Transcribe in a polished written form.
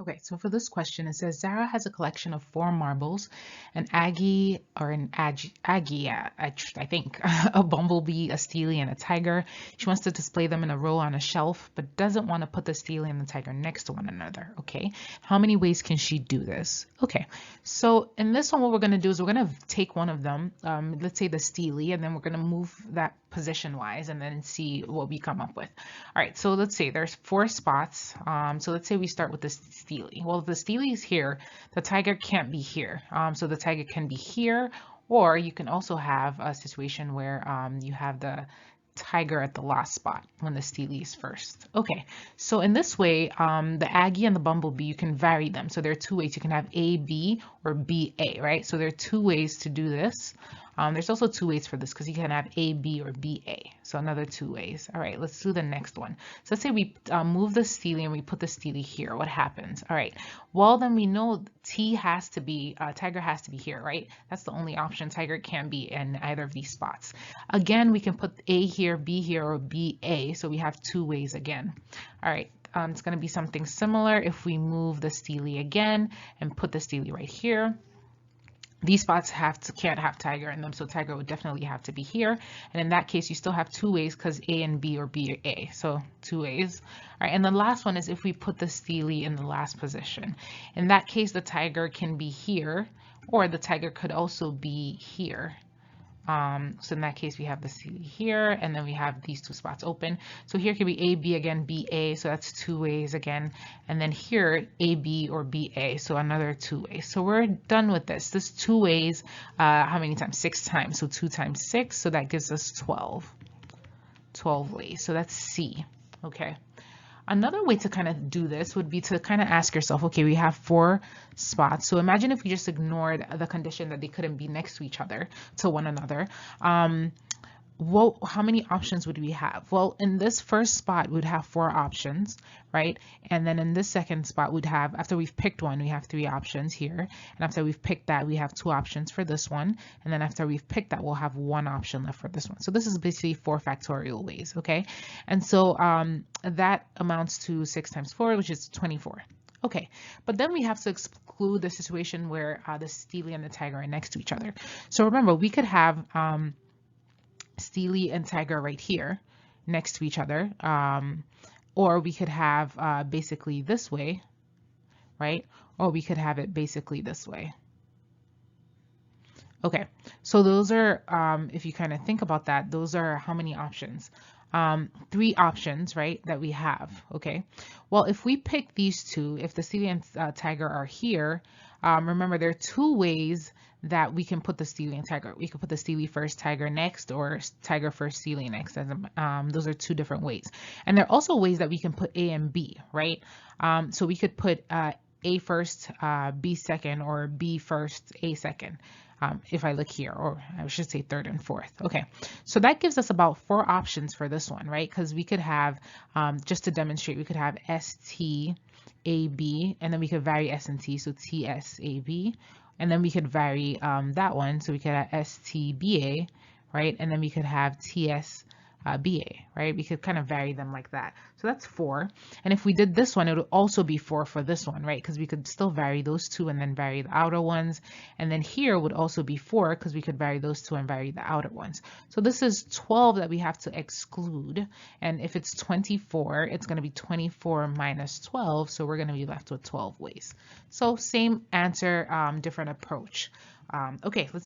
Okay, so for this question, it says Zara has a collection of four marbles, an Aggie or an Aggie, yeah, I think, a bumblebee, a steely, and a tiger. She wants to display them in a row on a shelf, but doesn't want to put the steely and the tiger next to one another. Okay, how many ways can she do this? Okay, so in this one, what we're going to do is we're going to take one of them, let's say the steely, and then we're going to move that position wise and then see what we come up with. All right, so let's say there's four spots. So let's say we start with the Steely. Well, if the Steely is here, the tiger can't be here. So the tiger can be here, or you can also have a situation where you have the tiger at the last spot when the Steely is first. Okay, so in this way, the Aggie and the Bumblebee, you can vary them. So there are two ways. You can have A, B, or B, A, right? So there are two ways to do this. There's also two ways for this because you can have A, B, or B, A. So another two ways. All right, let's do the next one. So let's say we move the Steely and we put the Steely here. What happens? All right, well, then we know T has to be, Tiger has to be here, right? That's the only option. Tiger can't be in either of these spots. Again, we can put A here, B here, or B, A. So we have two ways again. All right. It's going to be something similar if we move the Steely again and put the Steely right here. These spots can't have tiger in them, so tiger would definitely have to be here. And in that case, you still have two ways because A and B or B or A. So two ways. All right, and the last one is if we put the steely in the last position. In that case, the tiger can be here, or the tiger could also be here. So in that case, we have the C here, and then we have these two spots open. So here could be A, B again, B, A. So that's two ways again. And then here, A, B or B, A. So another two ways. So we're done with this. This two ways, how many times? 6 times. So 2 times 6. So that gives us 12. 12 ways. So that's C. Okay. Another way to kind of do this would be to kind of ask yourself, okay, we have four spots. So imagine if we just ignored the condition that they couldn't be next to each other, to one another. How many options would we have? Well, in this first spot, we'd have four options, right? And then in this second spot, we'd have, after we've picked one, we have three options here. And after we've picked that, we have two options for this one. And then after we've picked that, we'll have one option left for this one. So this is basically 4 factorial ways, okay? And so that amounts to 6 times 4, which is 24. Okay, but then we have to exclude the situation where the steely and the tiger are next to each other. So remember, we could have steely and tiger right here next to each other, or we could have basically this way, right? Or we could have it basically this way. Okay, so those are, if you kind of think about that, those are how many options? 3 options, right, that we have. Okay, well, if we pick these two, if the steely and tiger are here, remember there are two ways that we can put the steely and tiger. We could put the steely first, tiger next, or tiger first, steely next. Those are two different ways. And there are also ways that we can put A and B, right? So we could put A first, B second, or B first, A second. If I look here, or I should say third and fourth. Okay, so that gives us about 4 options for this one, right? Because we could have, just to demonstrate, we could have S, T, A, B, and then we could vary S and T, so T, S, A, B. And then we could vary that one, so we could have S, T, B, A, right? And then we could have T, S, BA, right? We could kind of vary them like that. So that's 4. And if we did this one, it would also be 4 for this one, right? Because we could still vary those two and then vary the outer ones. And then here would also be 4 because we could vary those two and vary the outer ones. So this is 12 that we have to exclude. And if it's 24, it's going to be 24 minus 12. So we're going to be left with 12 ways. So same answer, different approach. Okay, let's